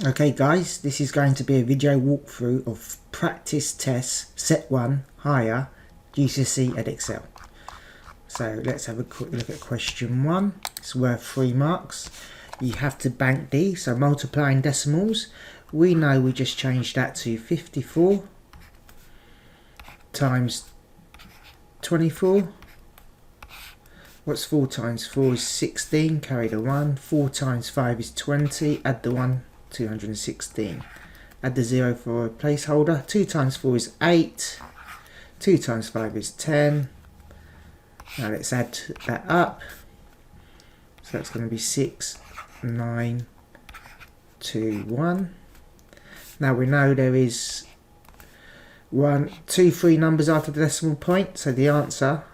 Okay guys, this is going to be a video walkthrough of practice tests set 1 higher GCSE Edexcel. So let's have a quick look at question 1. It's worth 3 marks. You have to bank D, so multiplying decimals. We know we just changed that to 54 times 24. What's 4 times 4 is 16, carry the 1. 4 times 5 is 20, add the 1. 216. Add the 0 for a placeholder. 2 times 4 is 8. 2 times 5 is 10. Now let's add that up. So that's going to be 6, 9, 2, 1. Now we know there is 3 numbers after the decimal point, so the answer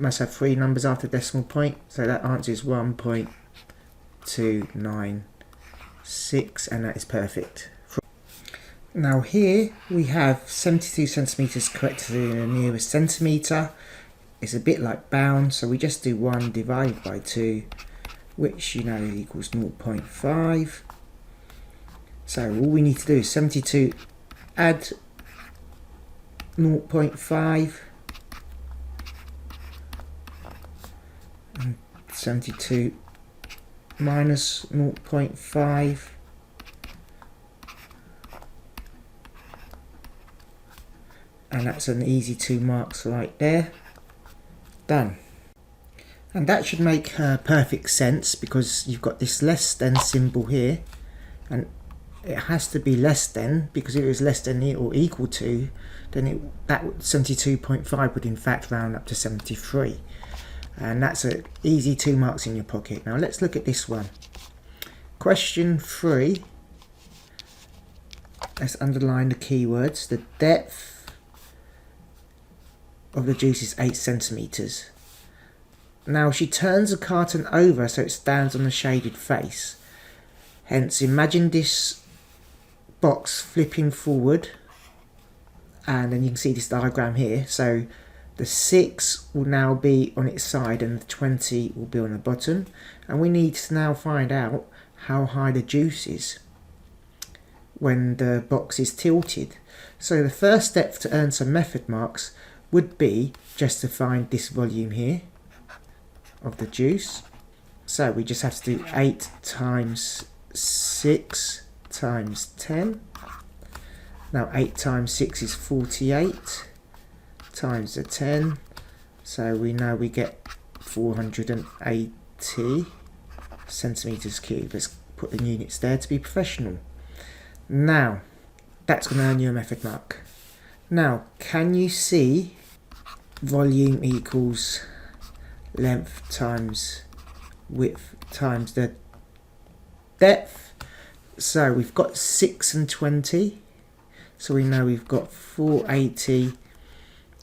must have 3 numbers after the decimal point. So that answer is 1.296, and that is perfect. Now here we have 72 centimeters corrected in the nearest centimeter. It's a bit like bound, so we just do 1 divided by 2, which you know equals 0.5. So all we need to do is 72 add 0.5 and 72 minus 0.5, and that's an easy 2 marks right there. Done. And that should make perfect sense, because you've got this less than symbol here, and it has to be less than, because if it was less than or equal to, then that 72.5 would in fact round up to 73. And that's an easy 2 marks in your pocket. Now let's look at this one. Question 3. Let's underline the keywords. The depth of the juice is 8 centimeters. Now she turns the carton over so it stands on the shaded face. Hence imagine this box flipping forward, and then you can see this diagram here. So the 6 will now be on its side and the 20 will be on the bottom, and we need to now find out how high the juice is when the box is tilted. So the first step to earn some method marks would be just to find this volume here of the juice. So we just have to do 8 times 6 times 10. Now 8 times 6 is 48. Times the 10, so we know we get 480 centimeters cubed. Let's put the units there to be professional. Now that's going to earn you a method mark. Now can you see volume equals length times width times the depth? So we've got 6 and 20, so we know we've got 480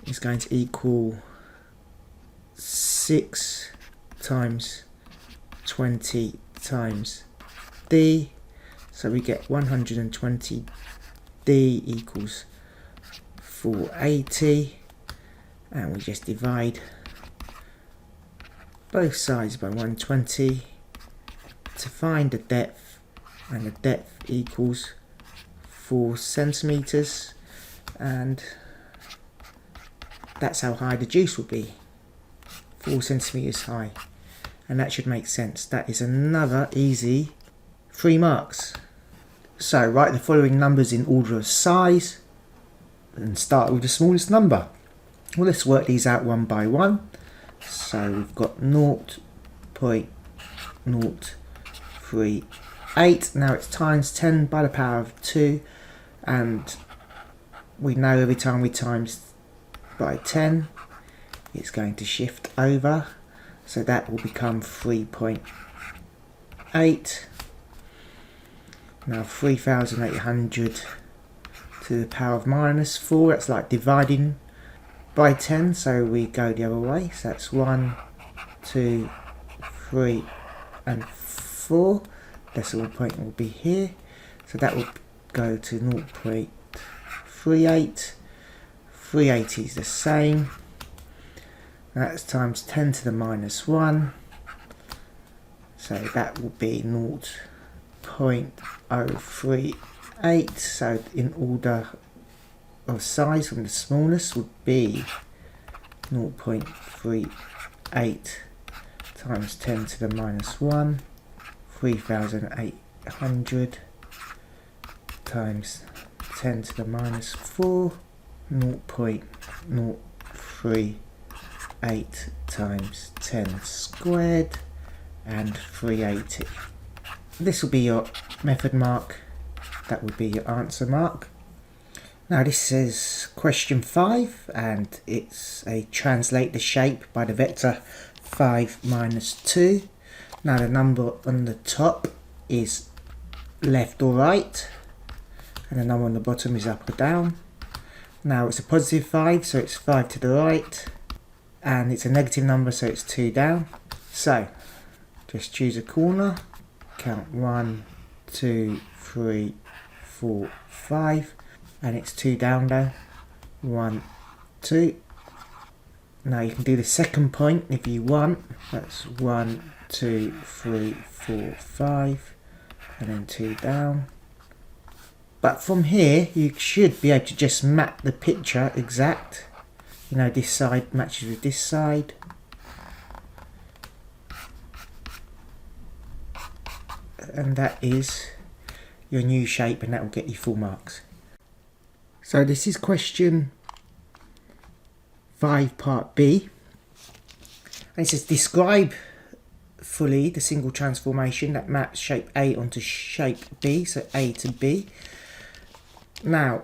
is going to equal 6 times 20 times D, so we get 120 D equals 480, and we just divide both sides by 120 to find the depth, and the depth equals 4 centimeters, and that's how high the juice will be, 4 centimeters high. And that should make sense. That is another easy 3 marks. So write the following numbers in order of size and start with the smallest number. Well, let's work these out one by one. So we've got 0.038. Now it's times 10 by the power of 2, and we know every time we times by 10 it's going to shift over, so that will become 3.8. Now 3,800 to the power of minus 4, that's like dividing by 10, so we go the other way. So that's 1, 2, 3 and 4. Decimal point will be here, so that will go to 0.38. 380 is the same. That's times 10 to the minus 1. So that will be 0.038. So in order of size from the smallest would be 0.38 times 10 to the minus 1, 3,800 times 10 to the minus 4, 0.038 times 10 squared, and 380. This will be your method mark, that would be your answer mark. Now this is question 5, and it's a translate the shape by the vector 5 minus 2. Now the number on the top is left or right, and the number on the bottom is up or down. Now it's a positive 5, so it's 5 to the right, and it's a negative number, so it's 2 down. So just choose a corner, count 1, 2, 3, 4, 5, and it's 2 down though. 1, 2. Now you can do the second point if you want. That's 1, 2, 3, 4, 5, and then 2 down. But from here you should be able to just map the picture exact. You know, this side matches with this side. And that is your new shape, and that will get you full marks. So this is question 5 part B, and it says describe fully the single transformation that maps shape A onto shape B, so A to B. Now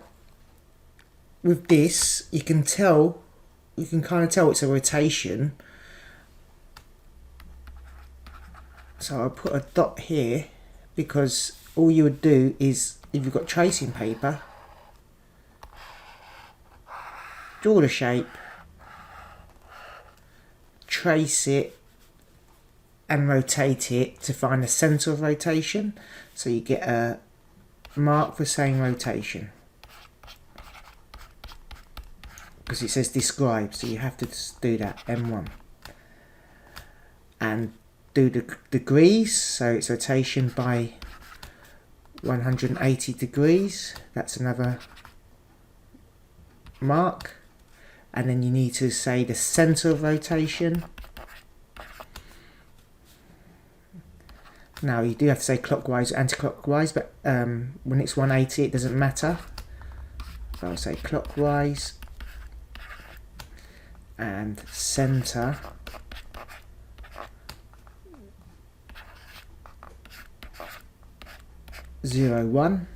with this you can kind of tell it's a rotation, so I'll put a dot here because all you would do is, if you've got tracing paper, draw the shape, trace it and rotate it to find the centre of rotation, so you get a mark for saying rotation, because it says describe, so you have to do that, M1, and do the degrees, so it's rotation by 180 degrees, that's another mark. And then you need to say the centre of rotation. Now you do have to say clockwise or anti-clockwise, but when it's 180 it doesn't matter. So I'll say clockwise, and centre (0, 1),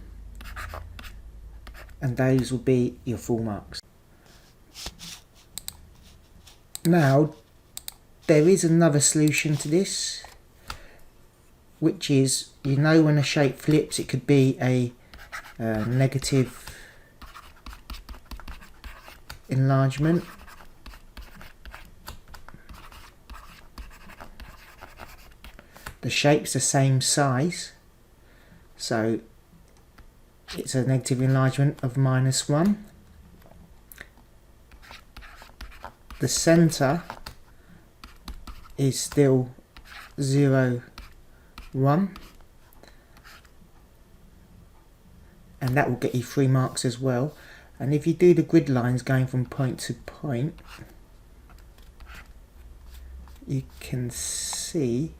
and those will be your full marks. Now there is another solution to this, which is, you know, when a shape flips it could be a negative enlargement. The shape's the same size, so it's a negative enlargement of -1. The centre is still 0, 1, and that will get you 3 marks as well. And if you do the grid lines going from point to point, you can see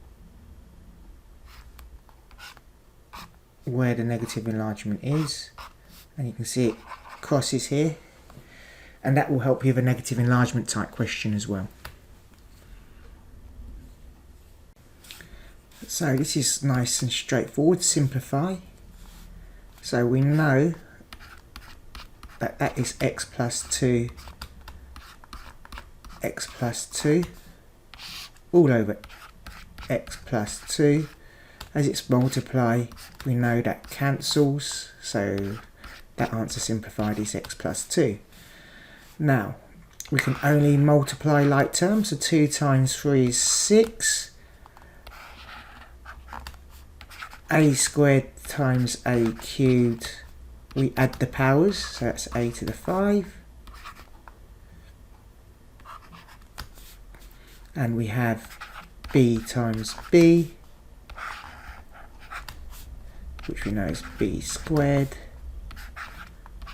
where the negative enlargement is, and you can see it crosses here, and that will help you with a negative enlargement type question as well. So this is nice and straightforward. Simplify. So we know that that is x plus 2, x plus 2, all over x plus 2. As it's multiply, we know that cancels, so that answer simplified is x plus 2. Now, we can only multiply like terms, so 2 times 3 is 6. A squared times a cubed, we add the powers, so that's a to the 5. And we have b times b, which we know is b squared,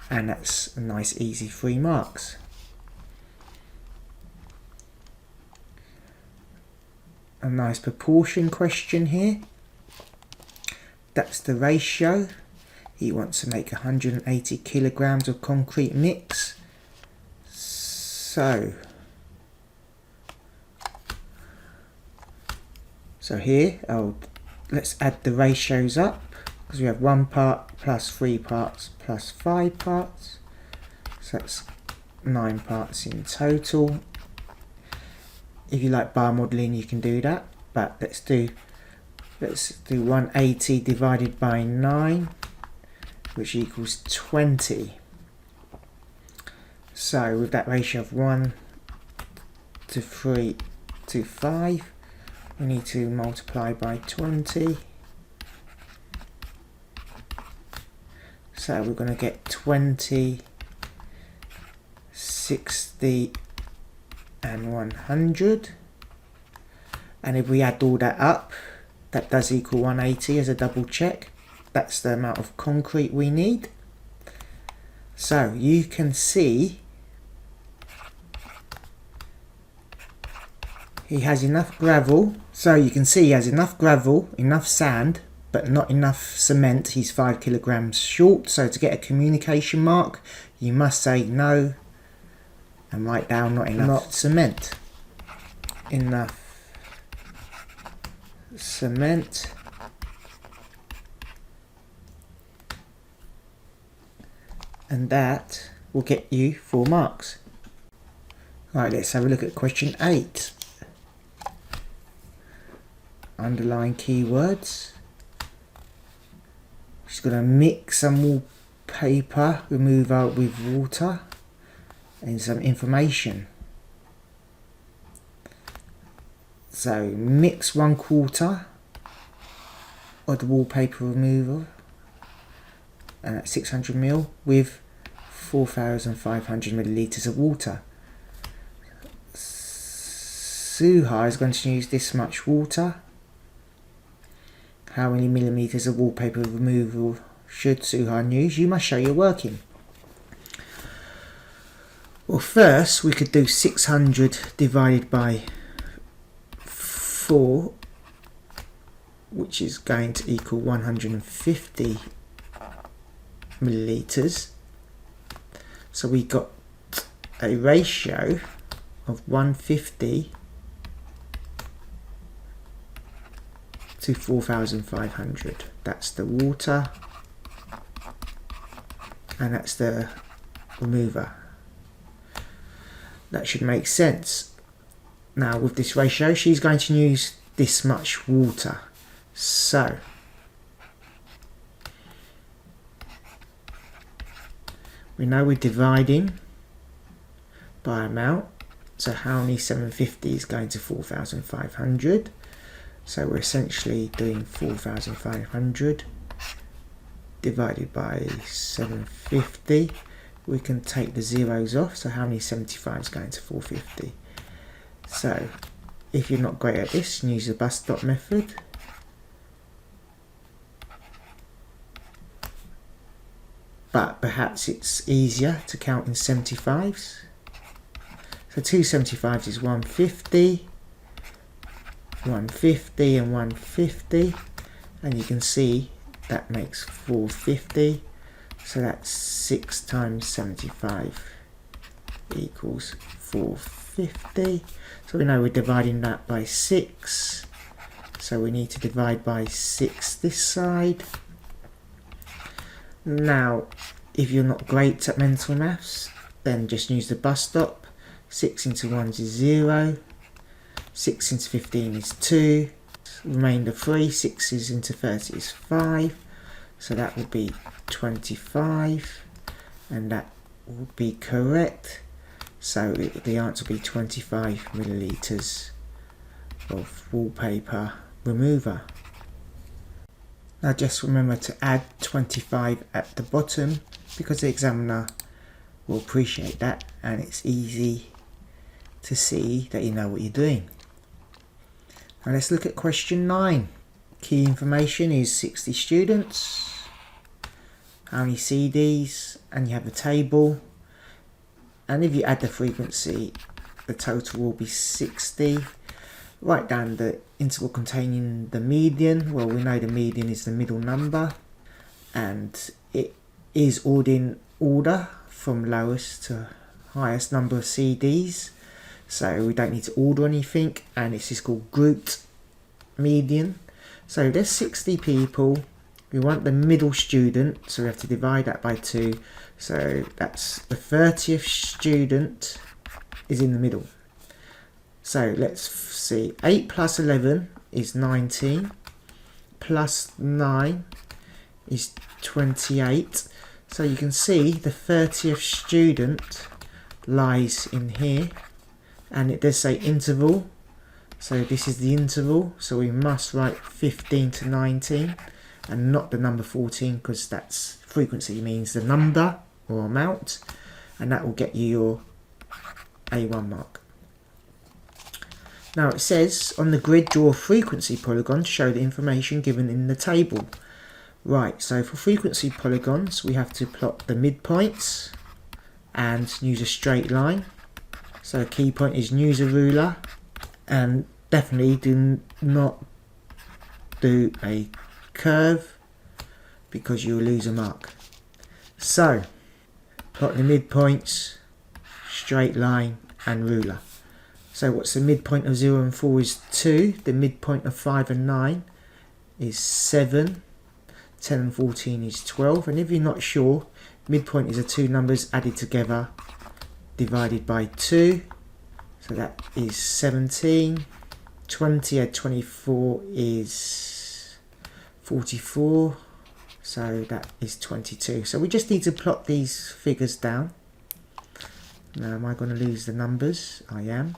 and that's a nice easy 3 marks. A nice proportion question here. That's the ratio. He wants to make 180 kilograms of concrete mix. So here, let's add the ratios up, because we have 1 part plus 3 parts plus 5 parts. So that's 9 parts in total. If you like bar modelling, you can do that, but let's do 180 divided by 9, which equals 20. So with that ratio of 1 to 3 to 5, we need to multiply by 20. So we're going to get 20, 60 and 100. And if we add all that up, that does equal 180 as a double check. That's the amount of concrete we need. So you can see he has enough gravel. So you can see he has enough gravel, enough sand, but not enough cement. He's 5 kilograms short. So to get a communication mark, you must say no and write down not enough cement. Enough cement. And that will get you 4 marks. Right, let's have a look at question 8. Underline keywords. She's going to mix some wallpaper remover with water and some information. So mix 1/4 of the wallpaper remover, and that's 600 ml, with 4,500 milliliters of water. Suha is going to use this much water. How many millimeters of wallpaper removal should Suhan use? You must show your working. Well, first we could do 600 divided by 4, which is going to equal 150 milliliters. So we got a ratio of 150 to 4,500. That's the water and that's the remover. That should make sense. Now with this ratio, she's going to use this much water. So we know we're dividing by amount. So how many 750 is going to 4,500? So we're essentially doing 4,500 divided by 750. We can take the zeros off. So how many 75 is going to 450? So if you're not great at this, use the bus stop method. But perhaps it's easier to count in 75s. So 2 75s is 150, 150 and 150, and you can see that makes 450. So that's 6 times 75 equals 450. So we know we're dividing that by 6. So we need to divide by 6 this side. Now, if you're not great at mental maths, then just use the bus stop. 6 into 1 is 0. 6 into 15 is 2. Remainder 3. 6 is into 30 is 5. So that will be 25. And that will be correct. So the answer will be 25 milliliters of wallpaper remover. Now just remember to add 25 at the bottom, because the examiner will appreciate that and it's easy to see that you know what you're doing. Now let's look at question 9. Key information is 60 students, how many CDs, and you have a table. And if you add the frequency, the total will be 60. Write down the interval containing the median. Well, we know the median is the middle number, and it is ordered in order from lowest to highest number of CDs. So we don't need to order anything, and it's just called grouped median. So there's 60 people. We want the middle student, so we have to divide that by 2. So that's the 30th student is in the middle. So let's see, 8 plus 11 is 19, plus 9 is 28. So you can see the 30th student lies in here, and it does say interval. So this is the interval, so we must write 15 to 19 and not the number 14, because that's frequency means the number or amount, and that will get you your A1 mark. Now it says on the grid, draw a frequency polygon to show the information given in the table. Right, so for frequency polygons we have to plot the midpoints and use a straight line. So a key point is use a ruler, and definitely do not do a curve because you'll lose a mark. So plot the midpoints, straight line and ruler. So what's the midpoint of 0 and 4 is 2, the midpoint of 5 and 9 is 7, 10 and 14 is 12, and if you're not sure, midpoint is the two numbers added together divided by 2, so that is 17. 20 add 24 is 44, so that is 22. So we just need to plot these figures down. Now am I going to lose the numbers? I am.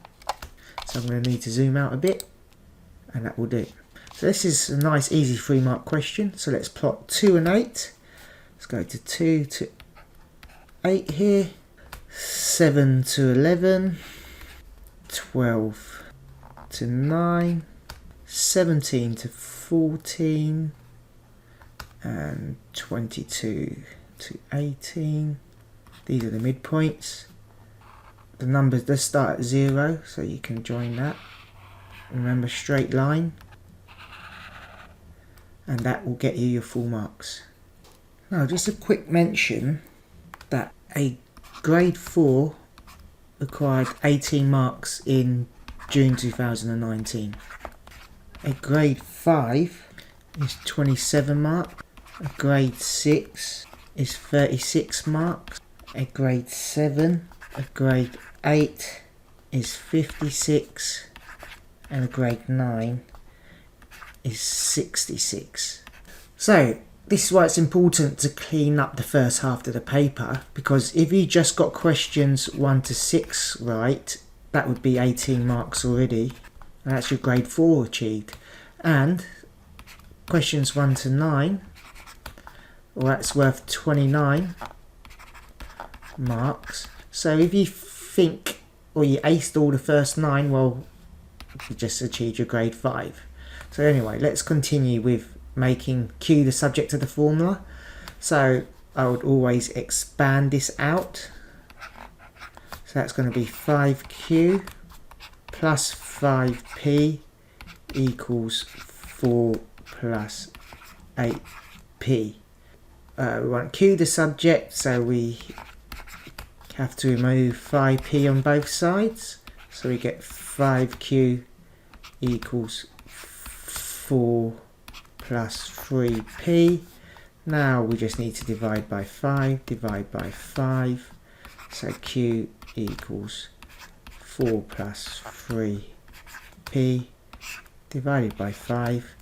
So I'm going to need to zoom out a bit, and that will do it. So this is a nice easy 3-mark question. So let's plot 2 and 8. Let's go to 2 to 8 here, 7 to 11, 12 to 9, 17 to 14, and 22 to 18. These are the midpoints. The numbers does start at 0, so you can join that. Remember, straight line, and that will get you your full marks. Now just a quick mention that a grade 4 acquired 18 marks in June 2019. A grade 5 is 27 marks. A grade 6 is 36 marks. A grade 7, a grade 8 is 56, and a grade 9 is 66. So this is why it's important to clean up the first half of the paper, because if you just got questions 1 to 6 right, that would be 18 marks already, and that's your grade 4 achieved. And questions 1 to 9, well, that's worth 29 marks. So if you think, or you aced all the first 9, well, you just achieved your grade 5. So anyway, let's continue with making Q the subject of the formula. So I would always expand this out. So that's going to be 5Q plus 5P equals 4 plus 8P. We want Q the subject, so we have to remove 5P on both sides. So we get 5Q equals 4 plus 3P. Now we just need to divide by 5, divide by 5. So Q equals 4 plus 3P divided by 5.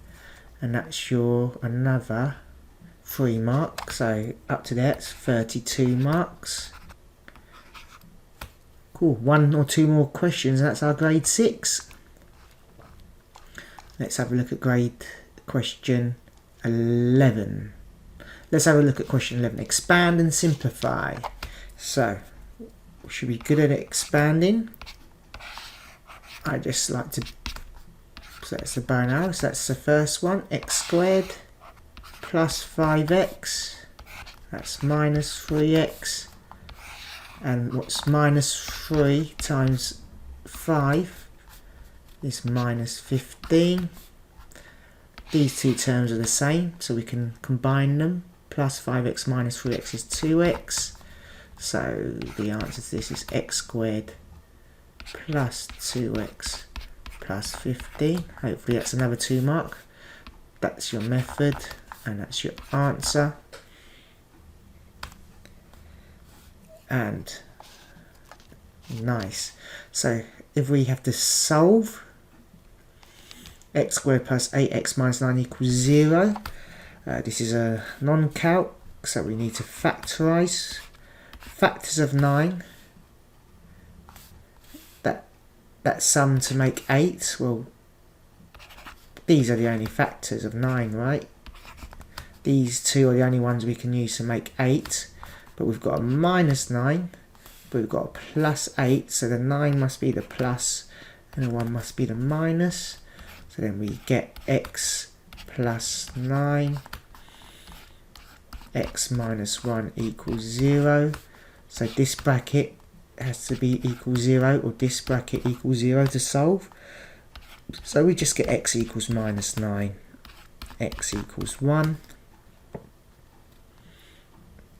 And that's your another 3 marks. So up to there, it's 32 marks. Cool, 1 or 2 more questions, and that's our grade 6. Let's have a look at question 11. Let's have a look at question 11. Expand and simplify. So, we should be good at expanding. I just like to So that's the bow and arrow. So that's the first one. X squared plus 5x. That's minus 3x. And what's minus 3 times 5 is minus 15. These two terms are the same, so we can combine them. Plus 5x minus 3x is 2x. So the answer to this is x squared plus 2x plus 15. Hopefully that's another 2 mark. That's your method and that's your answer. And nice. So if we have to solve, x squared plus 8x minus 9 equals 0. This is a non-calc, so we need to factorise. Factors of 9, that sum to make 8. Well, these are the only factors of 9, right? These two are the only ones we can use to make 8. But we've got a minus 9, but we've got a plus 8, so the 9 must be the plus and the 1 must be the minus. So then we get x plus 9, x minus 1 equals 0. So this bracket has to be equal 0, or this bracket equals 0 to solve. So we just get x equals minus 9, x equals 1.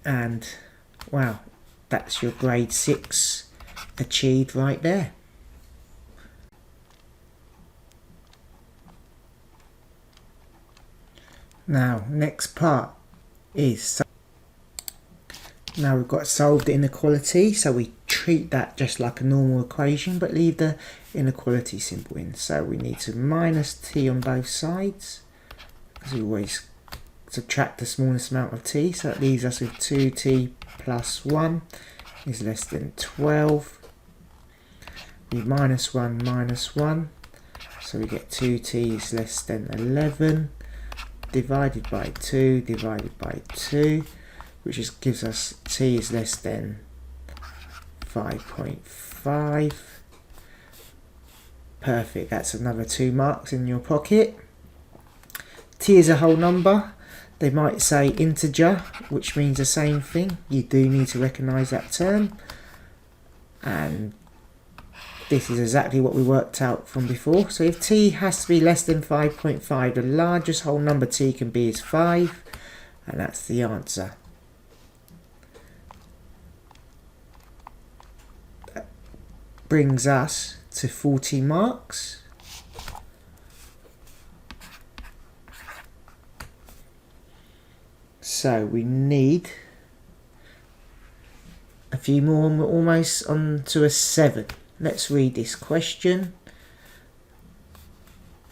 And wow, that's your grade 6 achieved right there. Now, next part is, now we've got solved the inequality, so we treat that just like a normal equation, but leave the inequality symbol in. So we need to minus t on both sides, because we always subtract the smallest amount of t, so that leaves us with 2t plus 1 is less than 12. We minus 1 minus 1, so we get 2t is less than 11. Divided by 2, divided by 2, which is, gives us t is less than 5.5. Perfect, that's another 2 marks in your pocket. T is a whole number. They might say integer, which means the same thing. You do need to recognise that term. And this is exactly what we worked out from before. So if t has to be less than 5.5, the largest whole number t can be is 5, and that's the answer. That brings us to 40 marks. So we need a few more, and we're almost on to a 7. Let's read this question.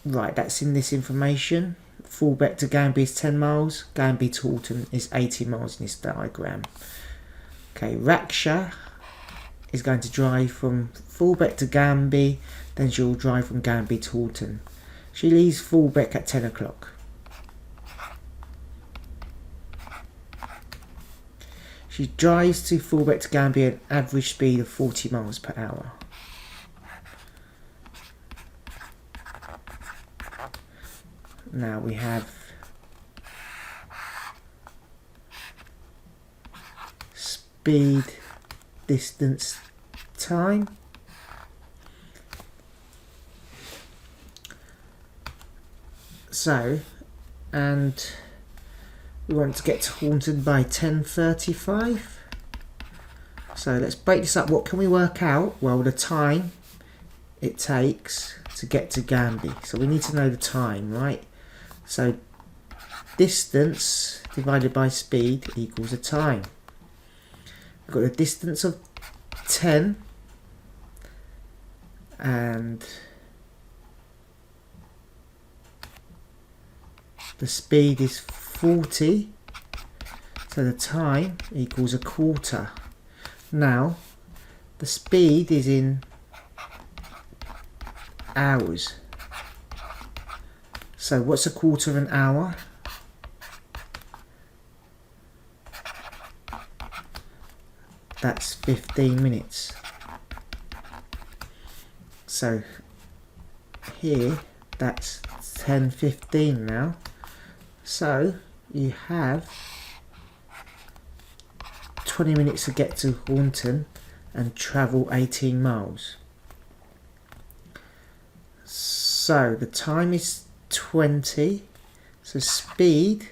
Right, that's in this information. Fullbeck to Gamby is 10 miles. Gamby to Alton is 80 miles in this diagram. Okay, Raksha is going to drive from Fullbeck to Gamby, then she'll drive from Gamby to Alton. She leaves Fullbeck at 10 o'clock. She drives to Fullbeck to Gamby at an average speed of 40 miles per hour. Now we have speed, distance, time. So, and we want to get to Hornsey by 10:35. So let's break this up. What can we work out? Well, the time it takes to get to Gamby. So we need to know the time, right? So distance divided by speed equals the time. We've got the distance of 10 and the speed is 40, so the time equals a quarter. Now the speed is in hours. So what's a quarter of an hour? That's 15 minutes. So here That's 10:15 now. So you have 20 minutes to get to Horton and travel 18 miles. So the time is 20. So speed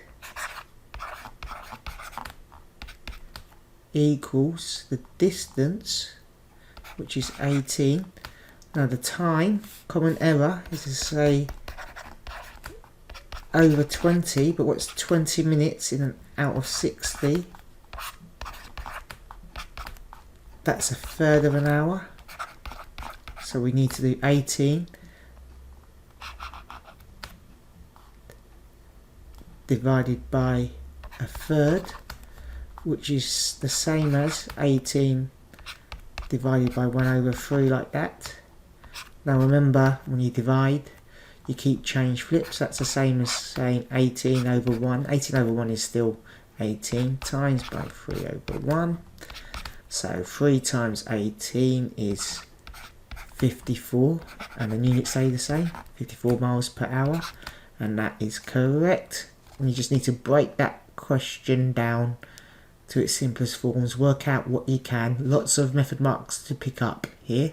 equals the distance, which is 18. Now the time, common error, is to say over 20, but what's 20 minutes in and out of 60? That's a third of an hour. So we need to do 18 divided by a third, which is the same as 18 divided by 1/3, like that. Now remember, when you divide, you keep change flips. That's the same as saying 18 over 1. 18 over 1 is still 18 times by 3 over 1. So 3 times 18 is 54, and the units stay the same, 54 miles per hour, and that is correct. And you just need to break that question down to its simplest forms, work out what you can. Lots of method marks to pick up here.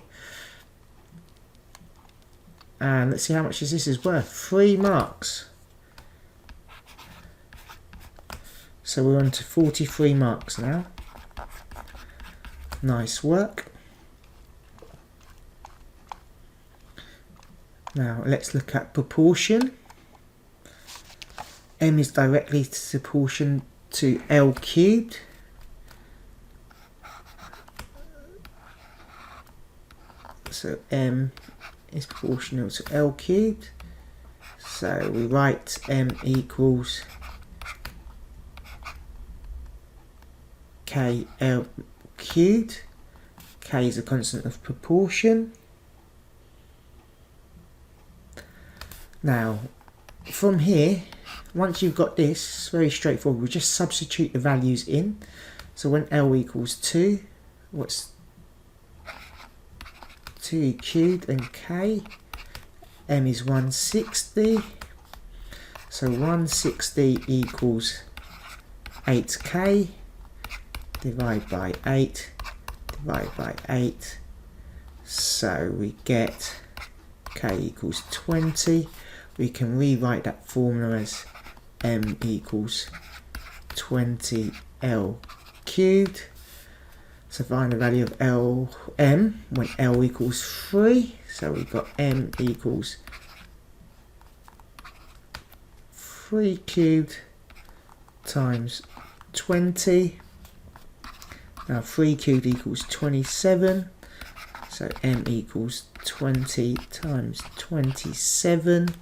And let's see how much this is worth. 3 marks. So we're on to 43 marks now. Nice work. Now let's look at proportion. M is directly proportional to L cubed. So M is proportional to L cubed. So we write M equals KL cubed. K is a constant of proportion. Now from here, once you've got this, it's very straightforward. We just substitute the values in. So when L equals 2, what's 2 cubed, and K, M is 160. So 160 equals 8K, divide by 8, divide by 8. So we get K equals 20. We can rewrite that formula as M equals 20L cubed. So find the value of M when L equals 3. So we've got M equals 3 cubed times 20. Now 3 cubed equals 27. So M equals 20 times 27.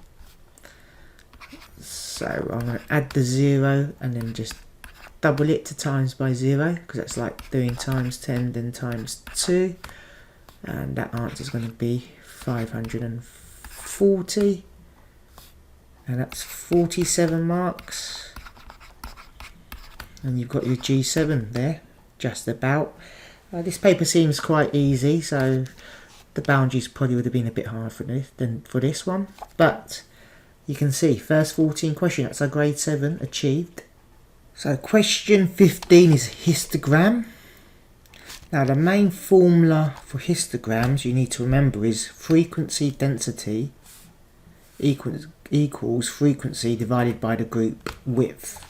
So I'm going to add the 0 and then just double it to times by 0, because that's like doing times 10 then times 2, and that answer is going to be 540, and that's 47 marks, and you've got your G7 there, just about. This paper seems quite easy, so the boundaries probably would have been a bit harder for this than for this one, but you can see first 14 question, that's our grade 7 achieved. So question 15 is histogram. Now the main formula for histograms you need to remember is frequency density equals frequency divided by the group width.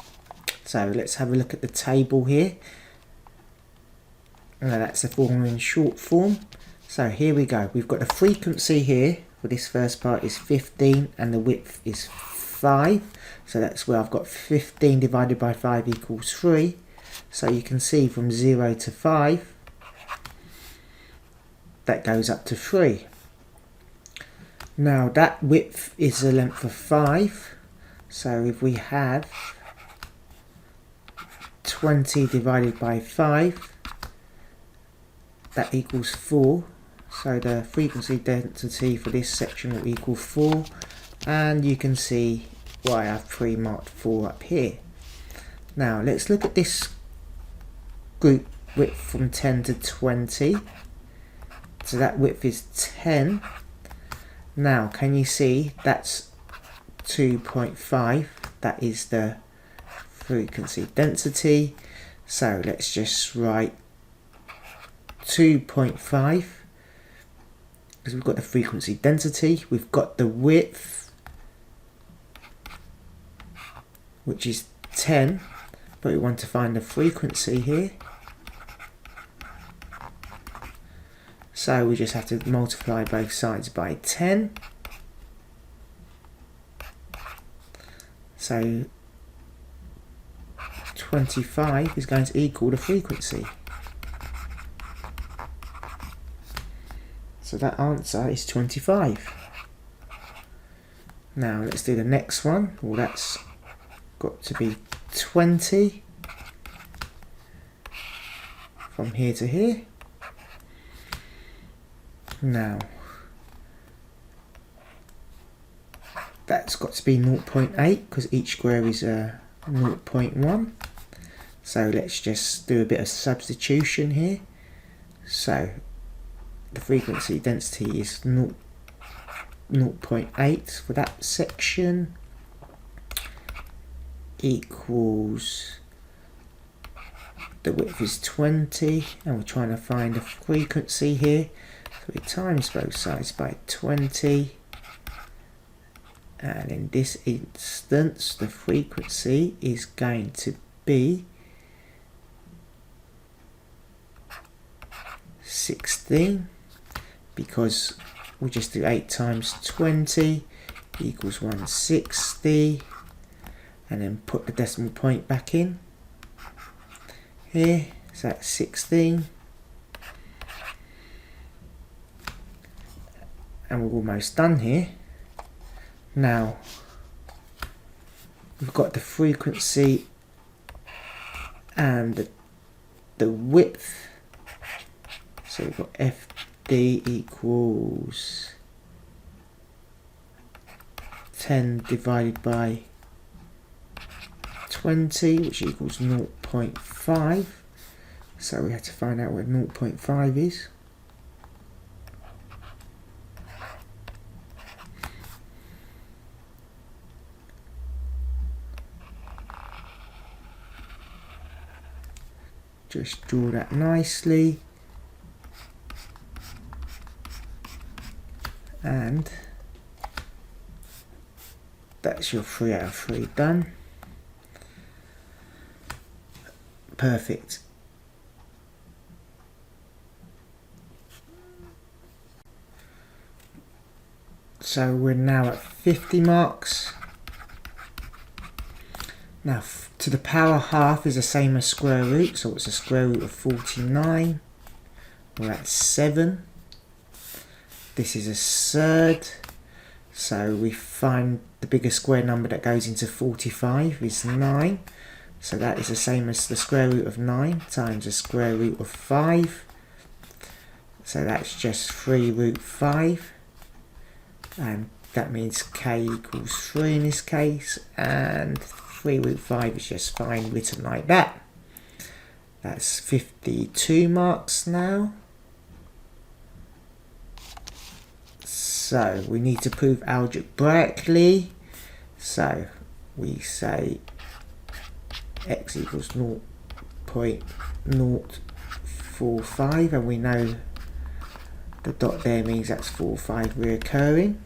So let's have a look at the table here. Now that's the formula in short form. So here we go. We've got the frequency here for this first part is 15 and the width is 5. So that's where I've got 15 divided by 5 equals 3. So you can see from 0 to 5 that goes up to 3. Now that width is the length of 5. So if we have 20 divided by 5, that equals 4. So the frequency density for this section will equal 4, and you can see why I've pre-marked 4 up here. Now let's look at this group width from 10 to 20. So that width is 10, Now, can you see that's 2.5? That is the frequency density. So let's just write 2.5 because we've got the frequency density, we've got the width, which is 10, but we want to find the frequency here. So we just have to multiply both sides by 10. So 25 is going to equal the frequency. So that answer is 25. Now let's do the next one. Well, that's got to be 20 from here to here. Now that's got to be 0.8 because each square is 0.1. So let's just do a bit of substitution here. So the frequency density is 0.8 for that section, equals the width is 20, and we're trying to find the frequency here. So we times both sides by 20, and in this instance the frequency is going to be 16, because we just do 8 times 20 equals 160, and then put the decimal point back in here, so that's 16, and we're almost done here. Now we've got the frequency and the width, so we've got FD equals 10 divided by 20, which equals 0.5. So we have to find out what 0.5 is. Just draw that nicely. And that's your 3 out of 3 done. Perfect. So we're now at 50 marks. Now to the power half is the same as square root, so it's a square root of 49. We're at 7. This is a third, so we find the biggest square number that goes into 45 is 9. So that is the same as the square root of 9 times the square root of 5. So that's just 3 root 5. And that means k equals 3 in this case. And 3 root 5 is just fine written like that. That's 52 marks now. So we need to prove algebraically. So we say x equals 0.045, and we know the dot there means that's 45 reoccurring.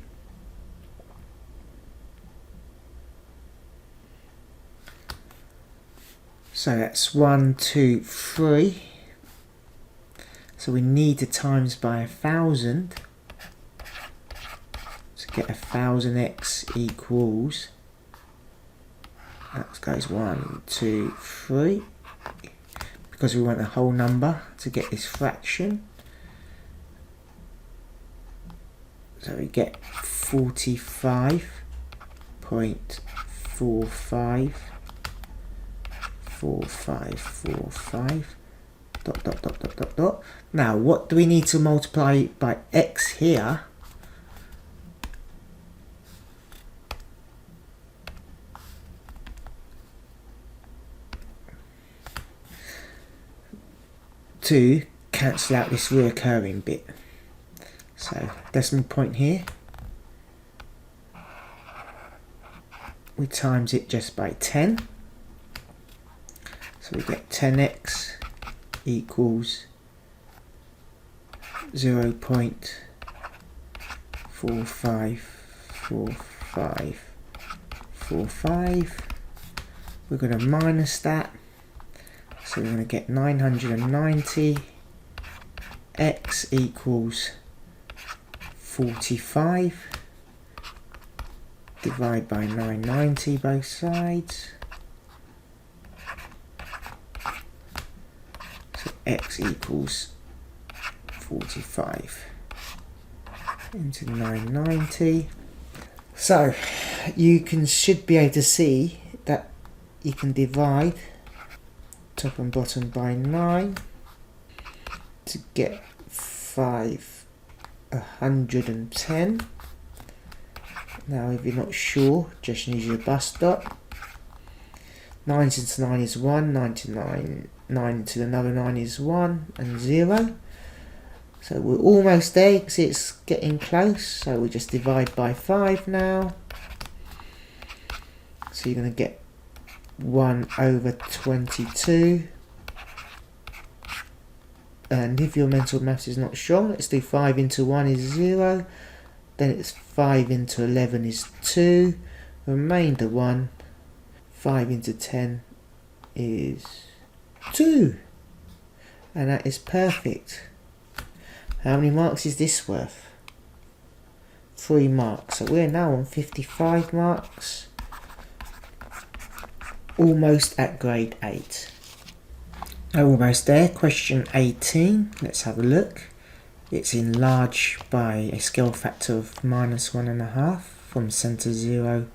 So that's 1, 2, 3. So we need to times by 1,000 to get 1,000x equals, that goes 1, 2, 3, because we want a whole number to get this fraction. So we get 45.45 4545 dot dot dot dot dot dot. Now what do we need to multiply by x here? To cancel out this reoccurring bit. So decimal point here, we times it just by 10. So we get 10x equals 0.454545. We're going to minus that, so we're going to get 990. X equals 45. Divide by 990 both sides. So x equals 45 into 990. So you should be able to see that you can divide top and bottom by 9 to get 510. Now if you're not sure, just use your bus stop. 9 into 9 is 1, 9 to 9 to another 9 is 1 and 0. So we're almost there because it's getting close, so we just divide by 5 now. So you're going to get 1 over 22. And if your mental maths is not strong, let's do 5 into 1 is 0. Then it's 5 into 11 is 2. Remainder 1. 5 into 10 is 2. And that is perfect. How many marks is this worth? 3 marks. So we're now on 55 marks. Almost at grade 8. Almost there. Question 18. Let's have a look. It's enlarged by a scale factor of -1.5 from centre 0,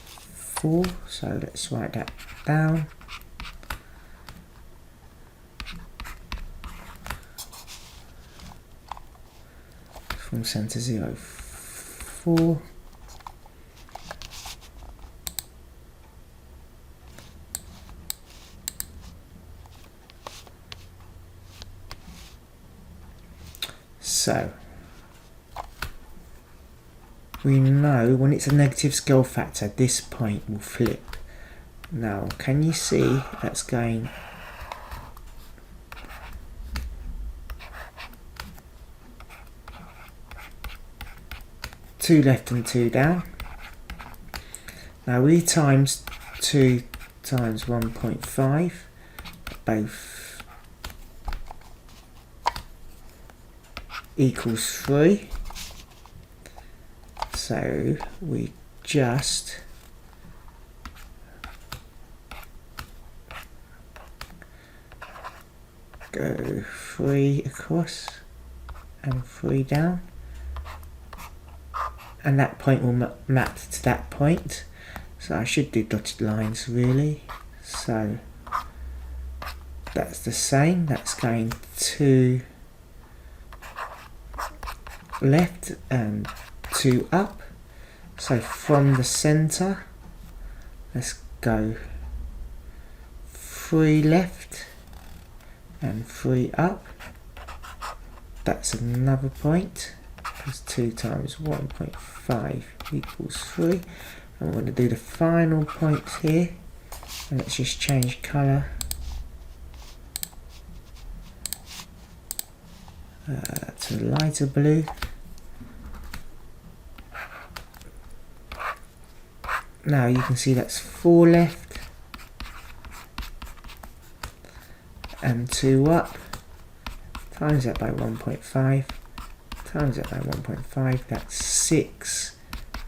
4. So let's write that down. From centre 0, 4. So we know when it's a negative scale factor, this point will flip. Now, can you see that's going two left and 2 down? Now we times 2 times 1.5, both equals 3. So we just go 3 across and 3 down, and that point will map to that point. So I should do dotted lines really. So that's the same. That's going to left and 2 up. So from the center, let's go 3 left and 3 up. That's another point, because 2 times 1.5 equals 3. And we're going to do the final point here, and let's just change colour to lighter blue. Now you can see that's 4 left and 2 up. Times that by 1.5. Times that by 1.5. That's 6.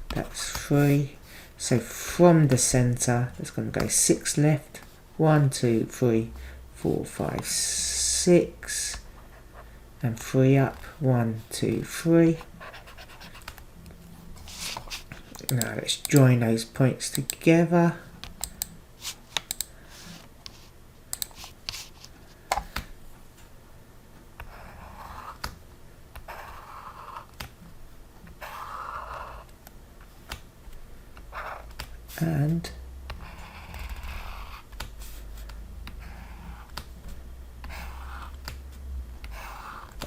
That's 3. So from the centre, it's going to go 6 left. 1, 2, 3, 4, 5, 6. And 3 up. 1, 2, 3. Now let's join those points together. And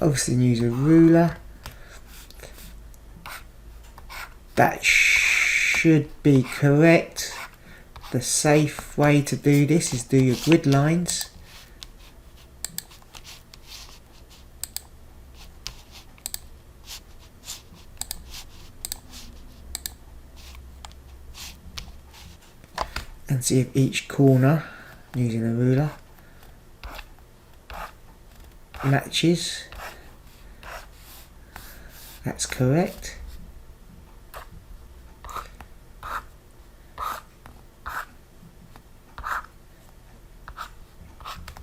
obviously use a ruler. That should be correct. The safe way to do this is do your grid lines. And see if each corner, using a ruler, matches. That's correct.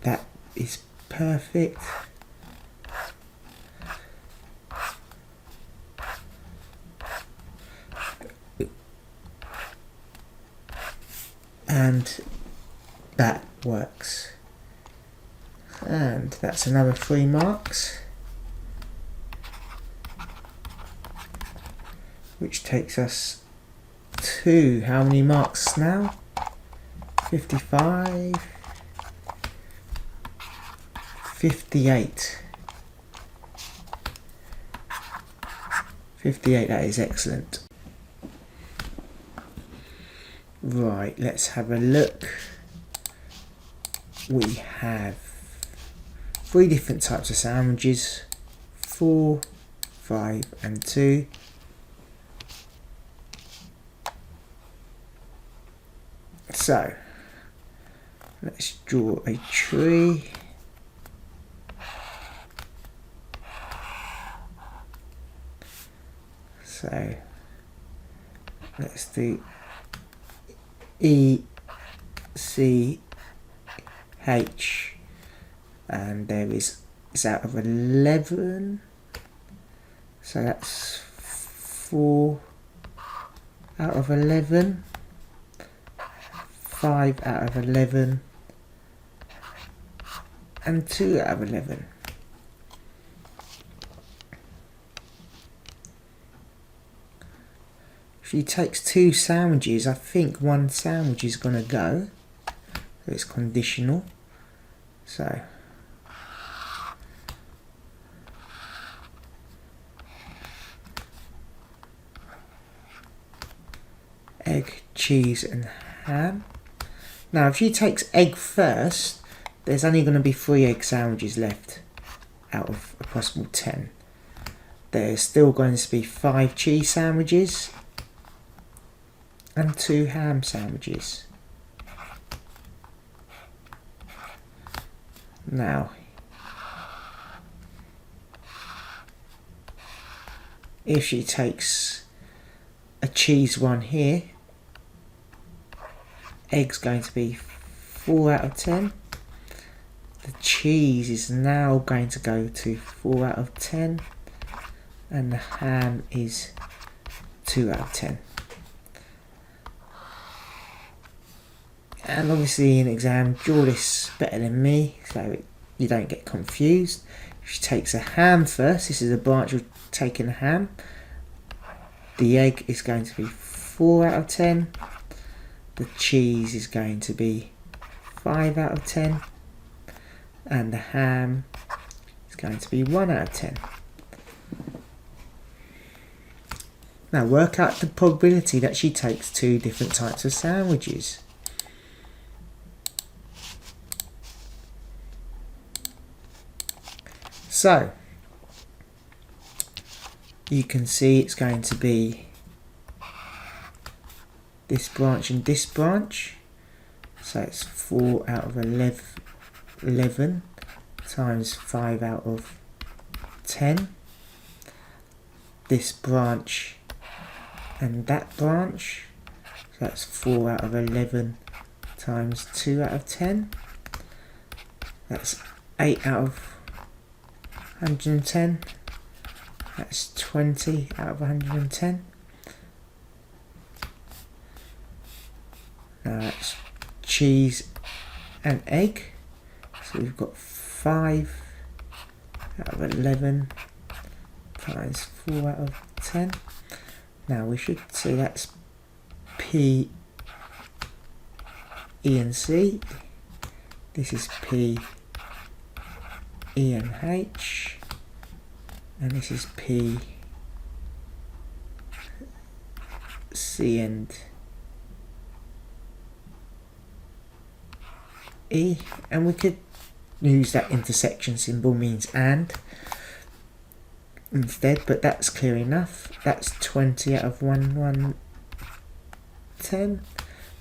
That is perfect. And that works. And that's another 3 marks, which takes us to how many marks now? 55, 58. 58, that is excellent. Right, let's have a look. We have 3 different types of sandwiches, 4, 5 and 2. So, let's draw a tree. So, let's do E, C, H, and there is, it's out of 11, so that's 4 out of 11, 5 out of 11, and 2 out of 11. If he takes 2 sandwiches, I think 1 sandwich is going to go. So it's conditional. So egg, cheese and ham. Now if she takes egg first, there's only going to be 3 egg sandwiches left out of a possible 10. There's still going to be 5 cheese sandwiches and 2 ham sandwiches. Now, if she takes a cheese one here, egg's going to be 4 out of 10. The cheese is now going to go to 4 out of 10, and the ham is 2 out of 10. And obviously in exam, draw this better than me so you don't get confused. If she takes a ham first, this is a branch of taking a ham. The egg is going to be 4 out of 10. The cheese is going to be 5 out of 10. And the ham is going to be 1 out of 10. Now work out the probability that she takes 2 different types of sandwiches. So, you can see it's going to be this branch and this branch. So it's 4 out of 11 times 5 out of 10. This branch and that branch. So that's 4 out of 11 times 2 out of 10. That's 8 out of 110. That's 20 out of 110. Now that's cheese and egg. So we've got 5 out of 11 times 4 out of 10. Now we should say that's P, E and C. This is P, E and H, and this is P, C and E, and we could use that intersection symbol means and instead, but that's clear enough. That's 20 out of 110.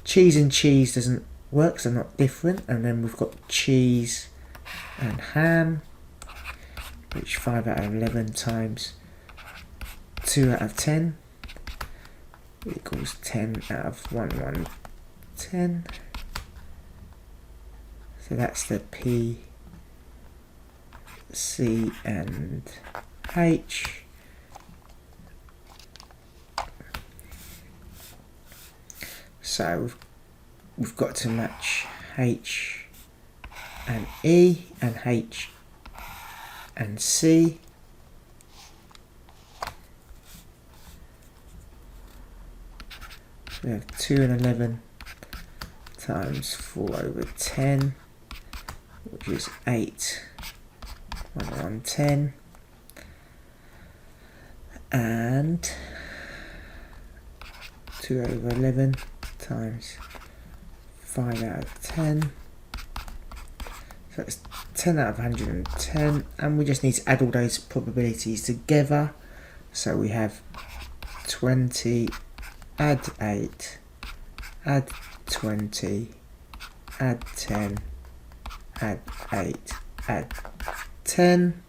Cheese and cheese doesn't work, so not different. And then we've got cheese and ham, which 5 out of 11 times 2 out of 10 equals 10 out of 110. So that's the P, C and H. So we've got to match H and E and H and C. So we have 2 and 11 times 4 over 10, which is 8, 110, and 2 over 11 times 5 out of 10, so it's 10 out of 110, and we just need to add all those probabilities together. So we have 20, add 8, add 20, add 10, add 8, add 10,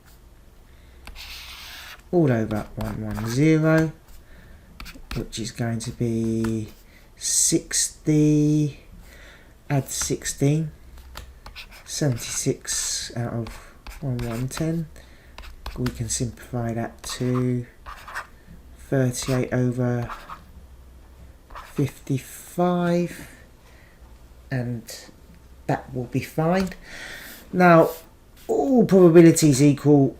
all over 110, which is going to be 60, add 16, 76 out of 110. We can simplify that to 38 over 55, and that will be fine. Now all probabilities equal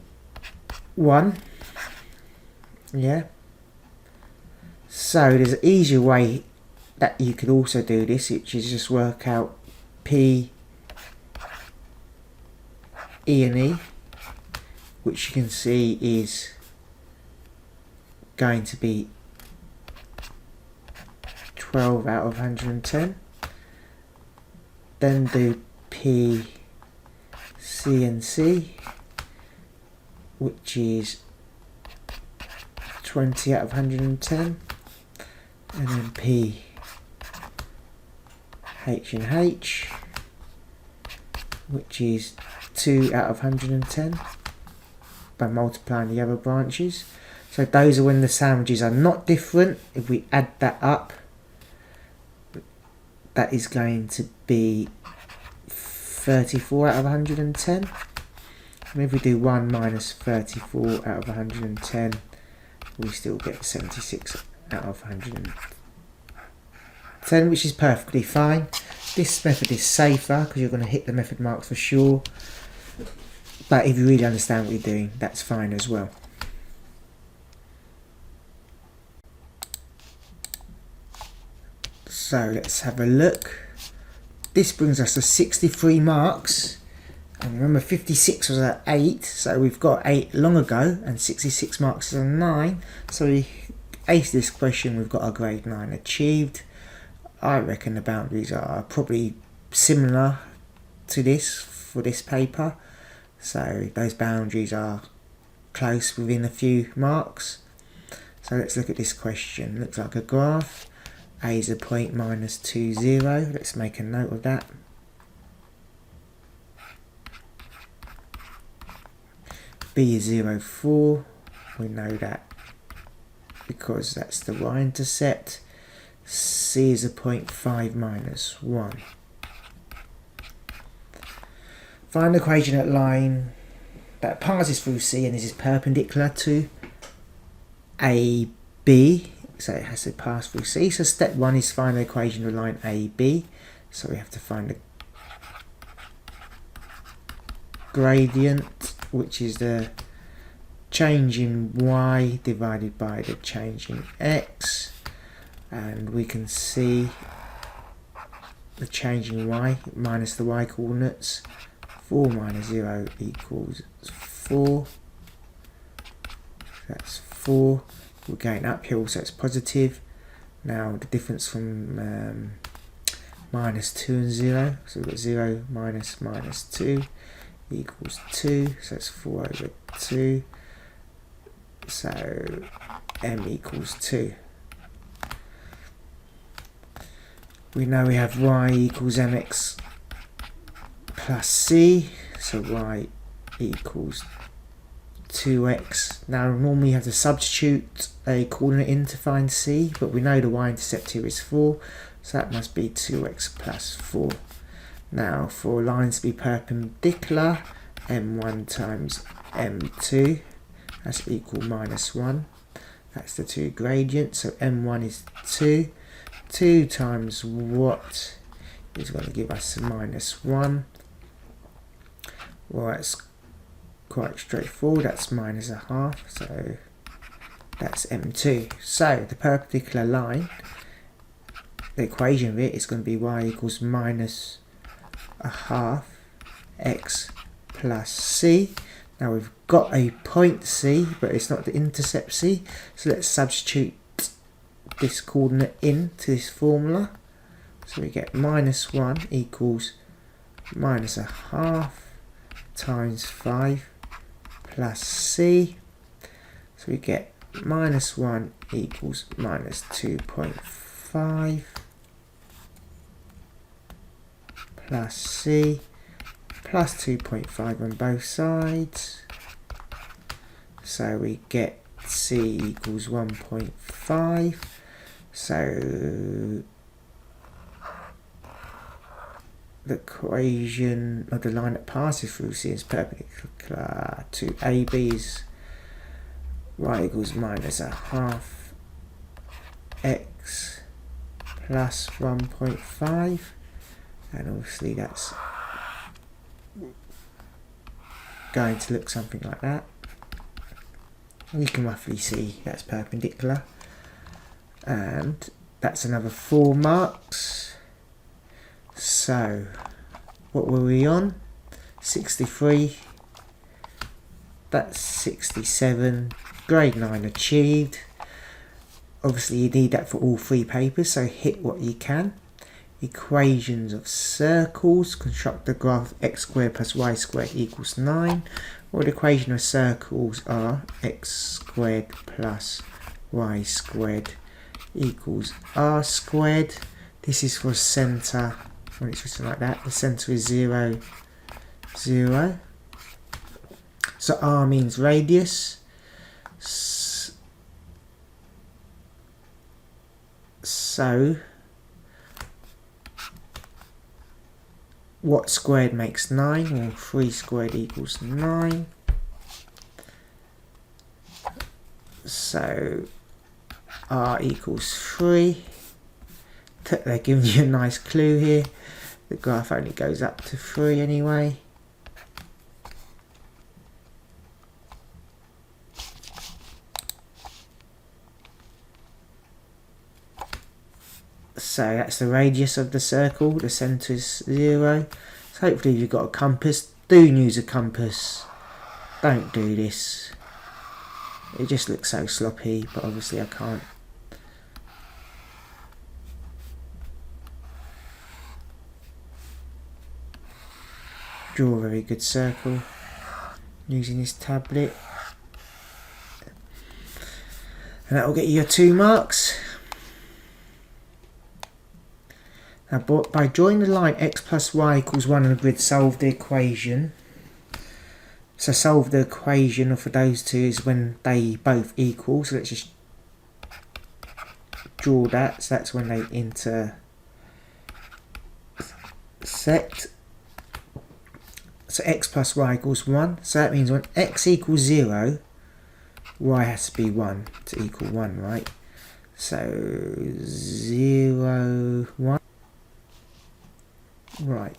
1, yeah, so there's an easier way that you could also do this, which is just work out P, E and E, which you can see is going to be 12 out of 110. Then do P, C and C, which is 20 out of 110, and then P, H and H, which is 2 out of 110 by multiplying the other branches. So those are when the sandwiches are not different. If we add that up, that is going to be 34 out of 110. And if we do 1 minus 34 out of 110, we still get 76 out of 110, which is perfectly fine. This method is safer because you're going to hit the method marks for sure. But if you really understand what you're doing, that's fine as well. So let's have a look. This brings us to 63 marks. And remember 56 was at 8, so we've got 8 long ago, and 66 marks is on 9. So we ace this question, we've got our grade 9 achieved. I reckon the boundaries are probably similar to this for this paper. So those boundaries are close, within a few marks. So let's look at this question. Looks like a graph. A is a point minus 2, 0. Let's make a note of that. B is 0, 4. We know that because that's the y-intercept. C is a point 5 minus 1. Find the equation at line that passes through C, and this is perpendicular to AB. So it has to pass through C. So step 1 is find the equation of line AB. So we have to find the gradient, which is the change in y divided by the change in x. And we can see the change in y minus the y coordinates. 4 minus 0 equals 4. That's 4. We're going uphill, so it's positive. Now the difference from minus 2 and 0. So we've got 0 minus minus 2 equals 2. So it's 4 over 2. So m equals 2. We know we have y equals mx plus c. So y equals 2x. Now normally you have to substitute a coordinate in to find c, but we know the y-intercept here is 4, so that must be 2x plus 4. Now for lines to be perpendicular, m1 times m2, that's equal minus 1. That's the two gradients, so m1 is 2. 2 times what is going to give us minus 1. Well, that's quite straightforward, that's minus a half, so that's m2. So the perpendicular line, the equation of it is going to be y equals minus a half x plus c. Now we've got a point c, but it's not the intercept c, so let's substitute this coordinate into this formula. So we get minus 1 equals minus a half times 5 plus c. So we get minus 1 equals minus 2.5 plus c plus 2.5 on both sides. So we get c equals 1.5. So the equation of the line that passes through C is perpendicular to AB is y equals minus a half x plus 1.5, and obviously that's going to look something like that. We can roughly see that's perpendicular, and that's another 4 marks. So what were we on? 63. That's 67. Grade 9 achieved. Obviously you need that for all 3 papers, so hit what you can. Equations of circles. Construct the graph x squared plus y squared equals 9. Well, the equation of circles are x squared plus y squared equals r squared. This is for centre. When it's written like that, the centre is 0, 0. So r means radius. So what squared makes 9? Well, 3 squared equals 9. So r equals 3. They're giving you a nice clue here. The graph only goes up to 3 anyway. So that's the radius of the circle. The centre is 0. So hopefully you've got a compass. Do use a compass. Don't do this. It just looks so sloppy, but obviously I can't. Draw a very good circle using this tablet, and that will get you your 2 marks. Now by drawing the line x plus y equals 1 on the grid, solve the equation. So solve the equation for those two is when they both equal, so let's just draw that. So that's when they intersect. So x plus y equals 1. So that means when x equals 0, y has to be 1 to equal 1, right? So 0, 1. Right.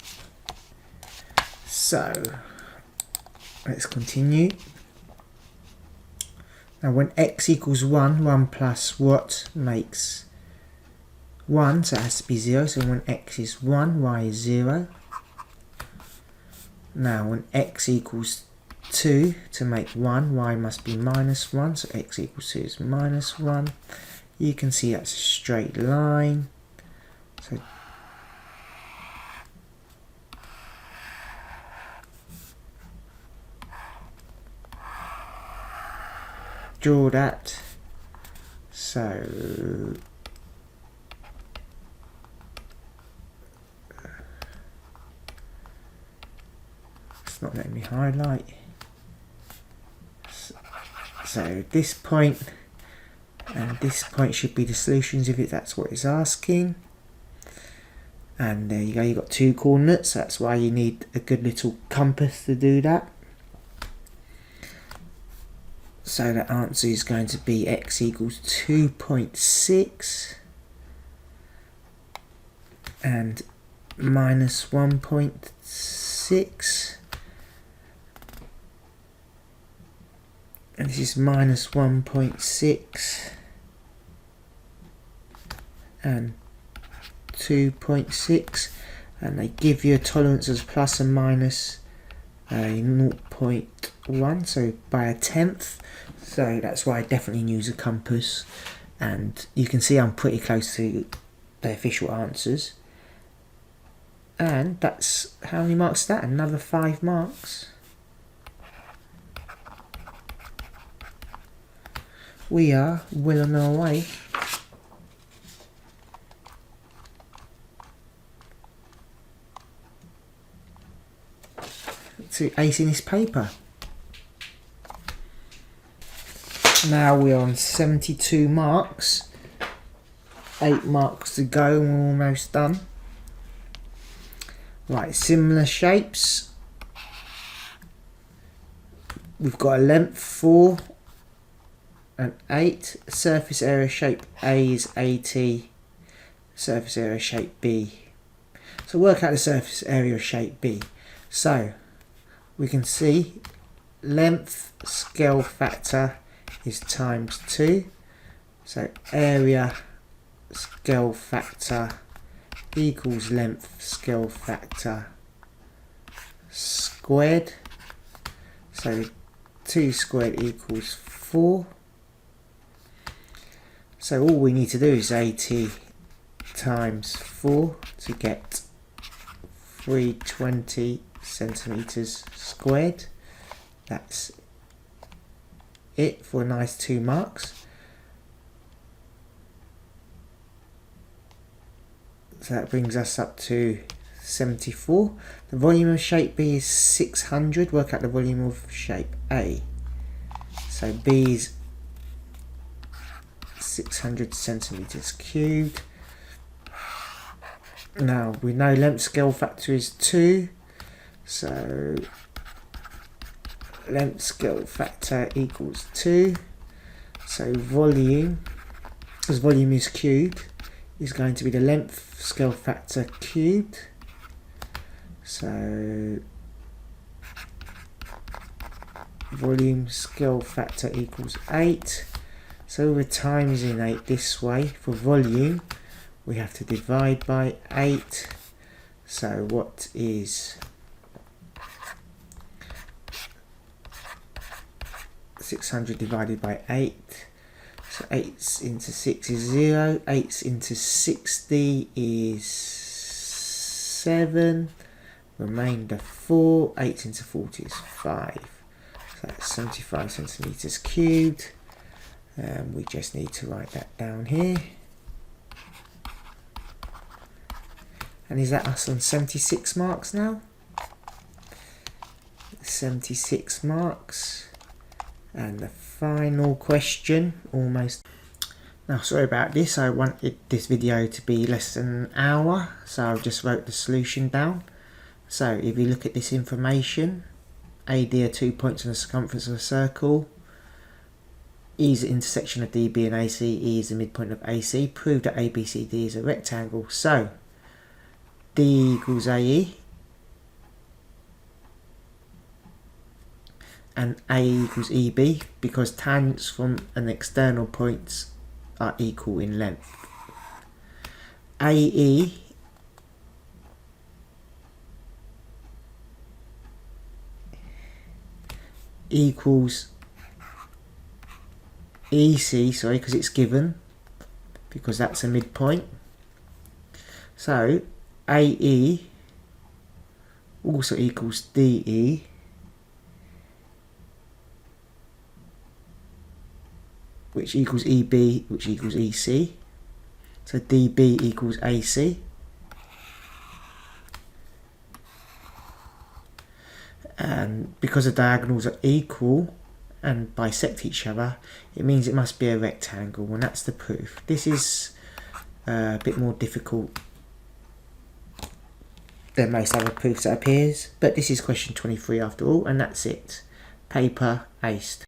So let's continue. Now when x equals 1, 1 plus what makes 1, so it has to be 0. So when x is 1, y is 0. Now when x equals 2, to make 1, y must be minus 1, so x equals 2 is minus 1. You can see that's a straight line. So draw that. So it's not letting me highlight. So this point and this point should be the solutions if that's what it's asking. And there you go, you've got 2 coordinates, that's why you need a good little compass to do that. So the answer is going to be x equals 2.6 and minus 1.6, and this is minus 1.6 and 2.6, and they give you a tolerance as plus and minus 0.1, so by a tenth. So that's why I definitely use a compass, and you can see I'm pretty close to the official answers. And that's how many marks is that? Another 5 marks. We are well on our way to acing this paper. Now we're on 72 marks, 8 marks to go and we're almost done. Right, similar shapes. We've got a length 4 and 8. Surface area shape A is 80. Surface area shape B. So work out the surface area of shape B. So we can see length scale factor is times 2. So area scale factor equals length scale factor squared. So 2 squared equals 4. So all we need to do is 80 times 4 to get 320 centimeters squared. That's it for a nice 2 marks. So that brings us up to 74. The volume of shape B is 600. Work out the volume of shape A. So B is 600 centimeters cubed. Now we know length scale factor is 2. So length scale factor equals 2. So volume, as volume is cubed, is going to be the length scale factor cubed. So volume scale factor equals 8. So we're timesing 8 this way. For volume, we have to divide by 8. So what is 600 divided by 8? So 8 into 6 is 0. 8 into 60 is 7. Remainder 4. 8 into 40 is 5. So that's 75 centimeters cubed. And we just need to write that down here. And is that us on 76 marks now? 76 marks. And the final question, almost. Now sorry about this, I wanted this video to be less than an hour, so I just wrote the solution down. So if you look at this information, AD are 2 points on the circumference of a circle. E is the intersection of DB and AC, E is the midpoint of AC. Prove that ABCD is a rectangle. So D equals AE and A equals EB because tangents from an external points are equal in length. AE equals EC, sorry, because it's given, because that's a midpoint. So AE also equals DE which equals EB, which equals EC. So DB equals AC. And because the diagonals are equal and bisect each other, it means it must be a rectangle, and that's the proof. This is a bit more difficult than most other proofs that appears, but this is question 23 after all, and that's it. Paper aced.